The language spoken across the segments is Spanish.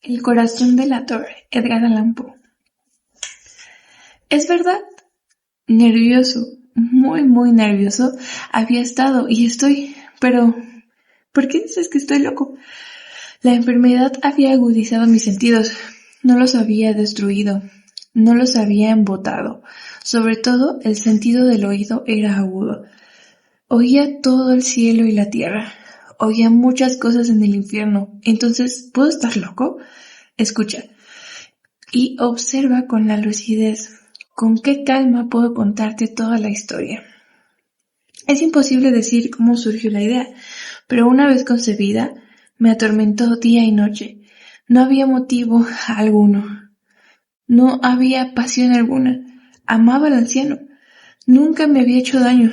El corazón delator, Edgar Allan Poe. Es verdad, nervioso, muy nervioso había estado y estoy, pero ¿por qué dices que estoy loco? La enfermedad había agudizado mis sentidos, no los había destruido, no los había embotado. Sobre todo, el sentido del oído era agudo. Oía todo el cielo y la tierra. Oía muchas cosas en el infierno. Entonces, ¿puedo estar loco? Escucha y observa con la lucidez. ¿Con qué calma puedo contarte toda la historia? Es imposible decir cómo surgió la idea, pero una vez concebida, me atormentó día y noche. No había motivo alguno. No había pasión alguna. Amaba al anciano. Nunca me había hecho daño.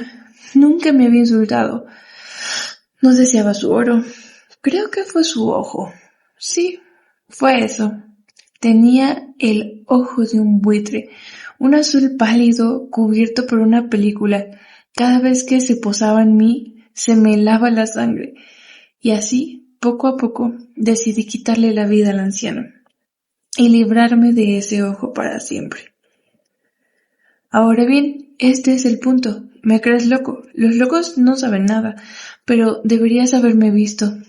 Nunca me había insultado. No deseaba su oro. Creo que fue su ojo. Sí, fue eso. Tenía el ojo de un buitre, un azul pálido cubierto por una película. Cada vez que se posaba en mí, se me helaba la sangre. Y así, poco a poco, decidí quitarle la vida al anciano y librarme de ese ojo para siempre. Ahora bien, este es el punto. ¿Me crees loco? Los locos no saben nada, pero deberías haberme visto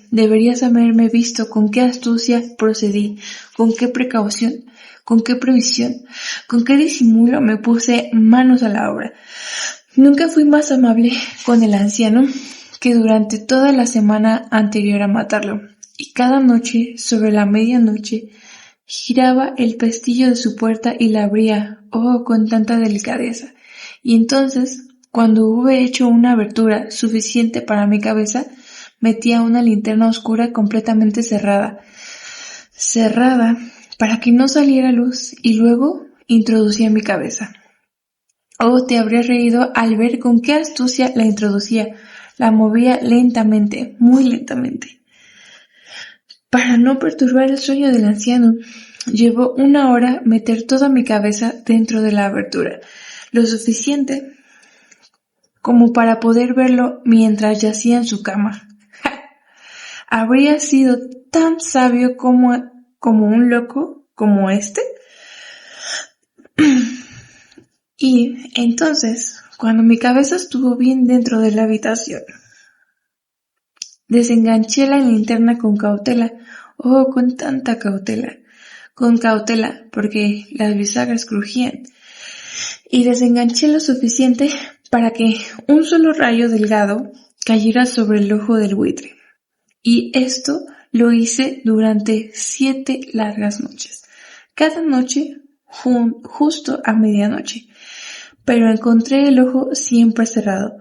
con qué astucia procedí, con qué precaución, con qué previsión, con qué disimulo me puse manos a la obra. Nunca fui más amable con el anciano que durante toda la semana anterior a matarlo, y cada noche, sobre la medianoche, giraba el pestillo de su puerta y la abría, con tanta delicadeza. Y entonces, cuando hube hecho una abertura suficiente para mi cabeza, metía una linterna oscura completamente cerrada para que no saliera luz, y luego introducía mi cabeza. Te habrías reído al ver con qué astucia la introducía. La movía lentamente, muy lentamente. Para no perturbar el sueño del anciano, llevó 1 hora meter toda mi cabeza dentro de la abertura, lo suficiente como para poder verlo mientras yacía en su cama. ¿Habría sido tan sabio como un loco como este? Y entonces, cuando mi cabeza estuvo bien dentro de la habitación, desenganché la linterna con cautela, con tanta cautela, porque las bisagras crujían, y desenganché lo suficiente para que un solo rayo delgado cayera sobre el ojo del buitre. Y esto lo hice durante 7 largas noches, cada noche justo a medianoche, pero encontré el ojo siempre cerrado,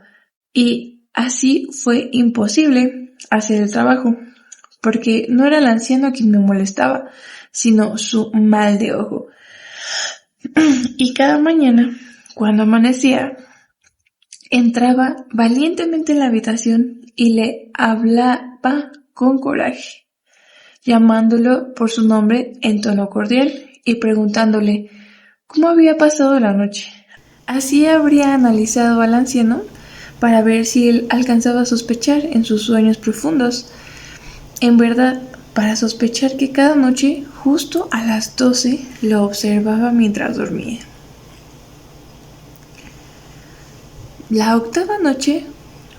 y así fue imposible hacer el trabajo, porque no era el anciano quien me molestaba, sino su mal de ojo. Y cada mañana, cuando amanecía, entraba valientemente en la habitación y le hablaba con coraje, llamándolo por su nombre en tono cordial y preguntándole cómo había pasado la noche. Así habría analizado al anciano para ver si él alcanzaba a sospechar en sus sueños profundos. En verdad, para sospechar que cada noche, justo a las 12, lo observaba mientras dormía. La 8ª noche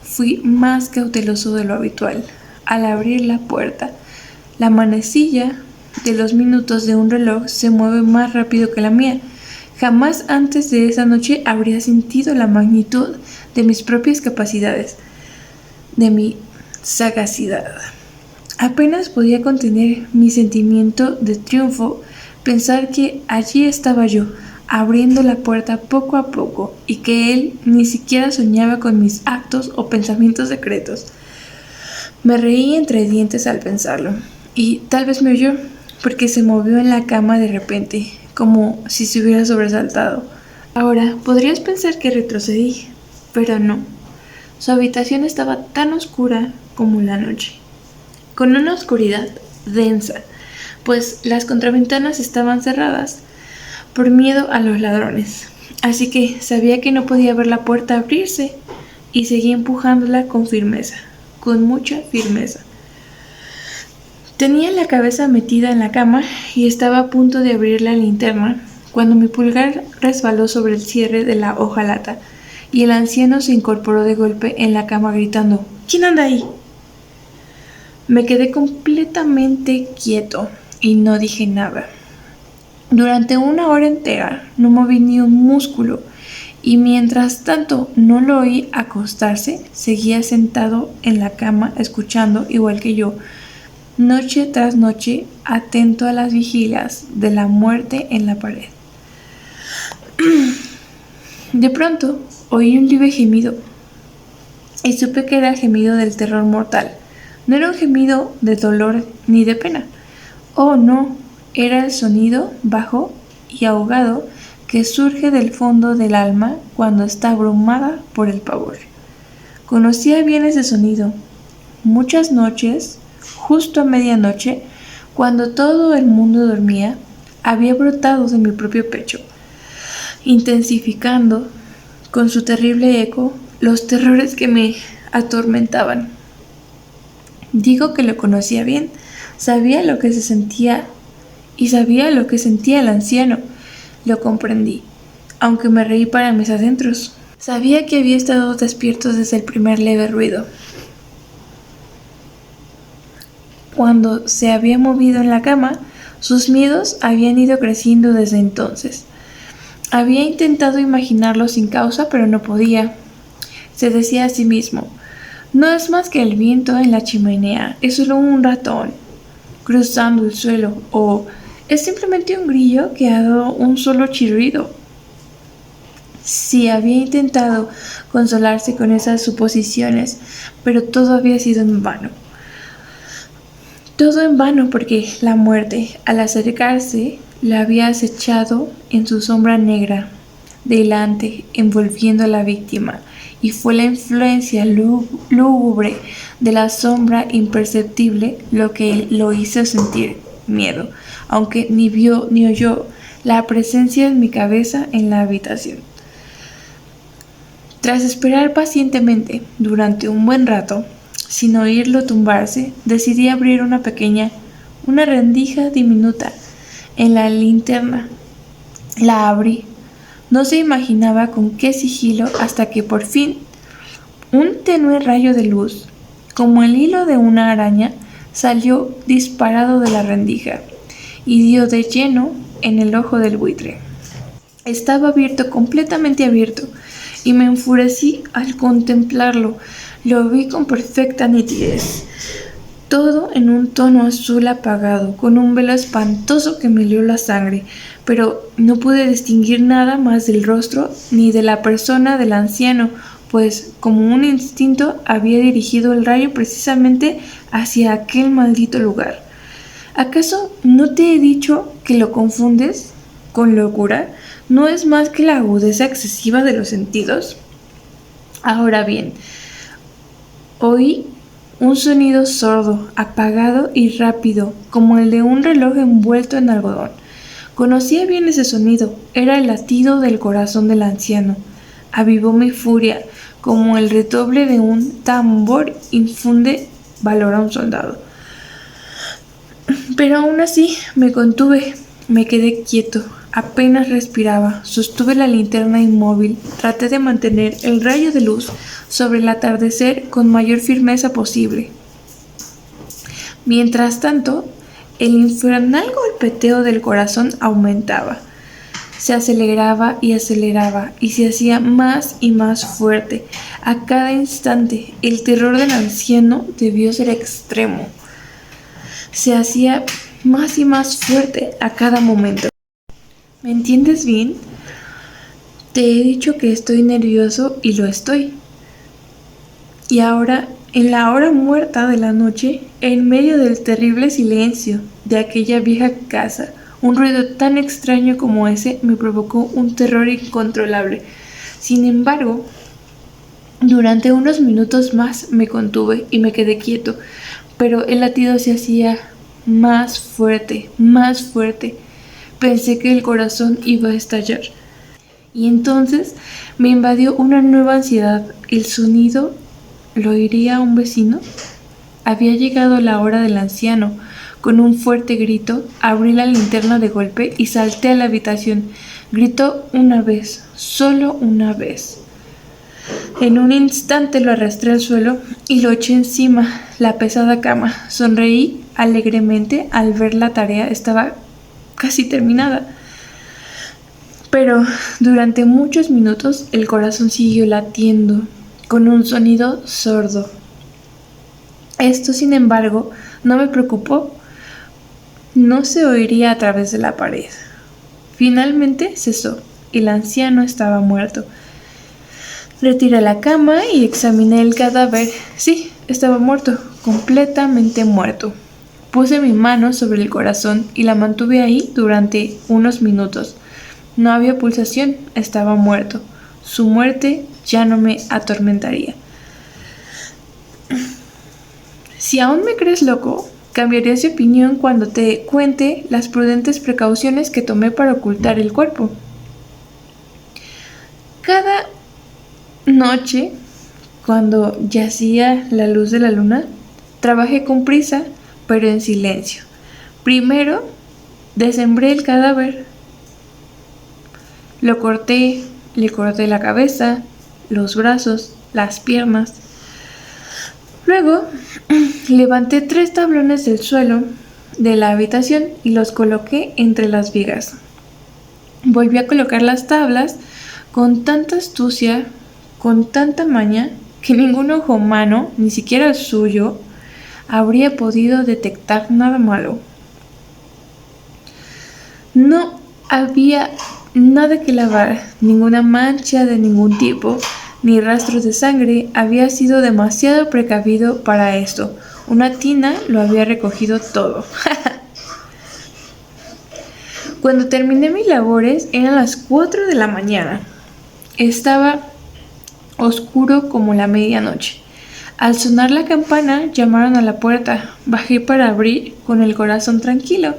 fui más cauteloso de lo habitual. Al abrir la puerta, la manecilla de los minutos de un reloj se mueve más rápido que la mía. Jamás antes de esa noche habría sentido la magnitud de mis propias capacidades, de mi sagacidad. Apenas podía contener mi sentimiento de triunfo, pensar que allí estaba yo, abriendo la puerta poco a poco, y que él ni siquiera soñaba con mis actos o pensamientos secretos. Me reí entre dientes al pensarlo, y tal vez me oyó, porque se movió en la cama de repente, como si se hubiera sobresaltado. Ahora, podrías pensar que retrocedí, pero no. Su habitación estaba tan oscura como la noche, con una oscuridad densa, pues las contraventanas estaban cerradas por miedo a los ladrones. Así que sabía que no podía ver la puerta abrirse y seguí empujándola con firmeza, con mucha firmeza. Tenía la cabeza metida en la cama y estaba a punto de abrir la linterna cuando mi pulgar resbaló sobre el cierre de la hojalata y el anciano se incorporó de golpe en la cama gritando: ¿Quién anda ahí? Me quedé completamente quieto y no dije nada. Durante 1 hora entera no moví ni un músculo y mientras tanto no lo oí acostarse, seguía sentado en la cama escuchando, igual que yo, noche tras noche, atento a las vigilias de la muerte en la pared. De pronto oí un leve gemido y supe que era el gemido del terror mortal. No era un gemido de dolor ni de pena. Oh, no, era el sonido bajo y ahogado que surge del fondo del alma cuando está abrumada por el pavor. Conocía bien ese sonido. Muchas noches, justo a medianoche, cuando todo el mundo dormía, había brotado de mi propio pecho, intensificando con su terrible eco los terrores que me atormentaban. Digo que lo conocía bien, sabía lo que se sentía y sabía lo que sentía el anciano. Lo comprendí, aunque me reí para mis adentros. Sabía que había estado despierto desde el primer leve ruido. Cuando se había movido en la cama, sus miedos habían ido creciendo desde entonces. Había intentado imaginarlo sin causa, pero no podía. Se decía a sí mismo: no es más que el viento en la chimenea, es solo un ratón cruzando el suelo, o es simplemente un grillo que ha dado un solo chirrido. Sí, había intentado consolarse con esas suposiciones, pero todo había sido en vano. Todo en vano porque la muerte, al acercarse, la había acechado en su sombra negra, delante, envolviendo a la víctima, y fue la influencia lúgubre de la sombra imperceptible lo que lo hizo sentir miedo, aunque ni vio ni oyó la presencia en mi cabeza en la habitación. Tras esperar pacientemente durante un buen rato, sin oírlo tumbarse, decidí abrir una rendija diminuta en la linterna. La abrí. No se imaginaba con qué sigilo hasta que por fin un tenue rayo de luz, como el hilo de una araña, salió disparado de la rendija y dio de lleno en el ojo del buitre. Estaba abierto, completamente abierto, y me enfurecí al contemplarlo. Lo vi con perfecta nitidez, todo en un tono azul apagado, con un velo espantoso que me olió la sangre, pero no pude distinguir nada más del rostro ni de la persona del anciano, pues como un instinto había dirigido el rayo precisamente hacia aquel maldito lugar. ¿Acaso no te he dicho que lo confundes con locura? ¿No es más que la agudeza excesiva de los sentidos? Ahora bien, oí un sonido sordo, apagado y rápido, como el de un reloj envuelto en algodón. Conocía bien ese sonido, era el latido del corazón del anciano. Avivó mi furia, como el redoble de un tambor infunde valor a un soldado. Pero aún así me contuve, me quedé quieto, apenas respiraba, sostuve la linterna inmóvil, traté de mantener el rayo de luz sobre el atardecer con mayor firmeza posible. Mientras tanto, el infernal golpeteo del corazón aumentaba. Se aceleraba y se hacía más y más fuerte. A cada instante, el terror del anciano debió ser extremo. Se hacía más y más fuerte a cada momento. ¿Me entiendes bien? Te he dicho que estoy nervioso y lo estoy. Y ahora, en la hora muerta de la noche, en medio del terrible silencio de aquella vieja casa, un ruido tan extraño como ese me provocó un terror incontrolable. Sin embargo, durante unos minutos más me contuve y me quedé quieto, pero el latido se hacía más fuerte, más fuerte. Pensé que el corazón iba a estallar. Y entonces me invadió una nueva ansiedad. ¿El sonido lo oiría un vecino? Había llegado la hora del anciano. Con un fuerte grito, abrí la linterna de golpe y salté a la habitación. Gritó una vez, solo una vez. En un instante lo arrastré al suelo y lo eché encima la pesada cama. Sonreí alegremente al ver la tarea estaba casi terminada. Pero durante muchos minutos el corazón siguió latiendo con un sonido sordo. Esto, sin embargo, no me preocupó. No se oiría a través de la pared. Finalmente cesó y el anciano estaba muerto. Retiré la cama y examiné el cadáver. Sí, estaba muerto, completamente muerto. Puse mi mano sobre el corazón y la mantuve ahí durante unos minutos. No había pulsación, estaba muerto. Su muerte ya no me atormentaría. Si aún me crees loco, cambiarías de opinión cuando te cuente las prudentes precauciones que tomé para ocultar el cuerpo. Cada noche, cuando yacía la luz de la luna, trabajé con prisa, pero en silencio. Primero, desmembré el cadáver. Lo corté, le corté la cabeza, los brazos, las piernas. Luego, levanté 3 tablones del suelo de la habitación y los coloqué entre las vigas. Volví a colocar las tablas con tanta astucia, con tanta maña, que ningún ojo humano, ni siquiera el suyo, habría podido detectar nada malo. No había nada que lavar, ninguna mancha de ningún tipo, ni rastros de sangre. Había sido demasiado precavido para esto. Una tina lo había recogido todo. Cuando terminé mis labores eran las 4 de la mañana. Estaba oscuro como la medianoche. Al sonar la campana llamaron a la puerta. Bajé para abrir con el corazón tranquilo,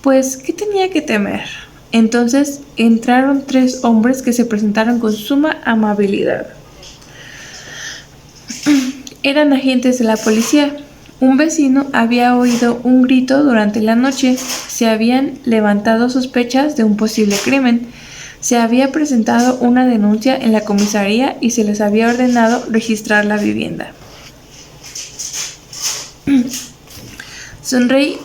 pues ¿qué tenía que temer? Entonces entraron 3 hombres que se presentaron con suma amabilidad. Eran agentes de la policía. Un vecino había oído un grito durante la noche. Se habían levantado sospechas de un posible crimen. Se había presentado una denuncia en la comisaría y se les había ordenado registrar la vivienda. Sonreí,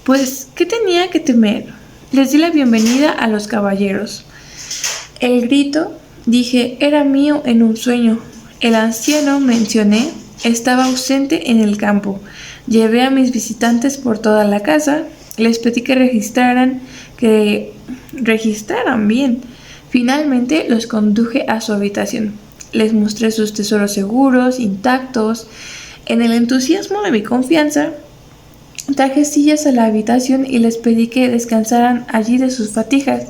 pues ¿qué tenía que temer? Les di la bienvenida a los caballeros. El grito, dije, era mío en un sueño. El anciano, mencioné, estaba ausente en el campo. Llevé a mis visitantes por toda la casa. Les pedí que registraran bien. Finalmente los conduje a su habitación. Les mostré sus tesoros seguros, intactos. En el entusiasmo de mi confianza, traje sillas a la habitación y les pedí que descansaran allí de sus fatigas.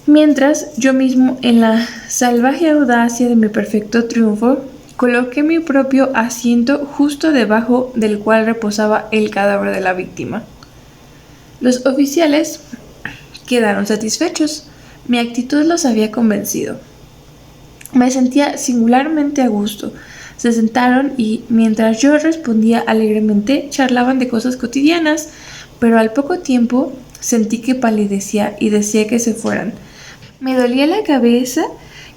Mientras, yo mismo, en la salvaje audacia de mi perfecto triunfo, coloqué mi propio asiento justo debajo del cual reposaba el cadáver de la víctima. Los oficiales quedaron satisfechos. Mi actitud los había convencido. Me sentía singularmente a gusto. Se sentaron y, mientras yo respondía alegremente, charlaban de cosas cotidianas, pero al poco tiempo sentí que palidecía y decía que se fueran. Me dolía la cabeza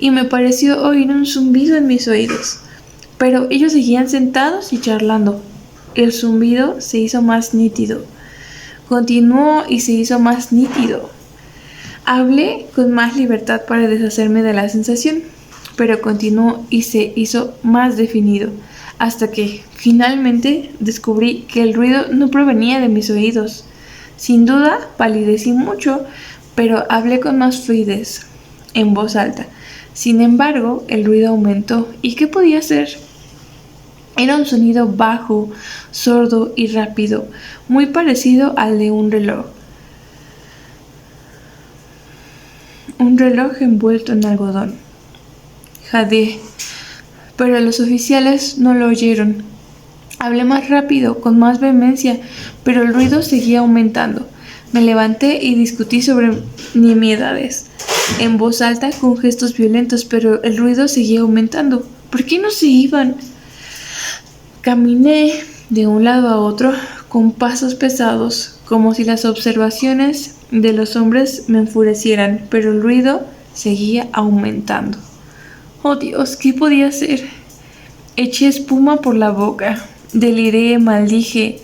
y me pareció oír un zumbido en mis oídos, pero ellos seguían sentados y charlando. El zumbido se hizo más nítido. Continuó y se hizo más nítido. Hablé con más libertad para deshacerme de la sensación, pero continuó y se hizo más definido, hasta que, finalmente, descubrí que el ruido no provenía de mis oídos. Sin duda, palidecí mucho, pero hablé con más fluidez, en voz alta. Sin embargo, el ruido aumentó. ¿Y qué podía ser? Era un sonido bajo, sordo y rápido, muy parecido al de un reloj. Un reloj envuelto en algodón. Jadeé, pero los oficiales no lo oyeron. Hablé más rápido, con más vehemencia, pero el ruido seguía aumentando. Me levanté y discutí sobre nimiedades, en voz alta, con gestos violentos, pero el ruido seguía aumentando. ¿Por qué no se iban? Caminé de un lado a otro con pasos pesados, como si las observaciones de los hombres me enfurecieran, pero el ruido seguía aumentando. Oh Dios, ¿qué podía hacer? Eché espuma por la boca, deliré, maldije,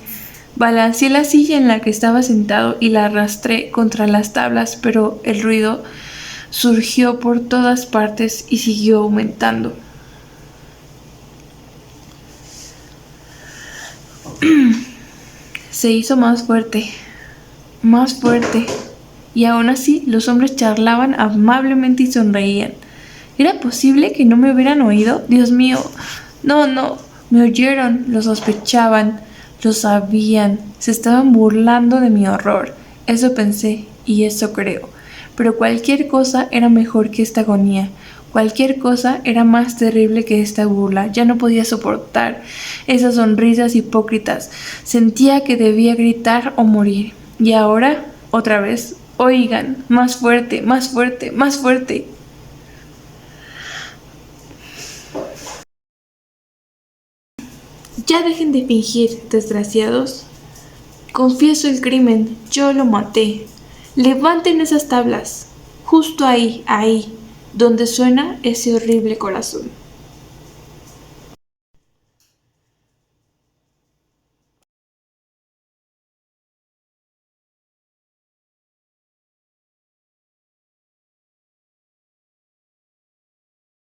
balanceé la silla en la que estaba sentado y la arrastré contra las tablas, pero el ruido surgió por todas partes y siguió aumentando. Se hizo más fuerte, y aún así los hombres charlaban amablemente y sonreían. ¿Era posible que no me hubieran oído? Dios mío, no, me oyeron, lo sospechaban, lo sabían, se estaban burlando de mi horror. Eso pensé y eso creo. Pero cualquier cosa era mejor que esta agonía. Cualquier cosa era más terrible que esta burla. Ya no podía soportar esas sonrisas hipócritas. Sentía que debía gritar o morir. Y ahora, otra vez, oigan, más fuerte, más fuerte, más fuerte. Ya dejen de fingir, desgraciados. Confieso el crimen, yo lo maté. Levanten esas tablas, justo ahí, donde suena ese horrible corazón.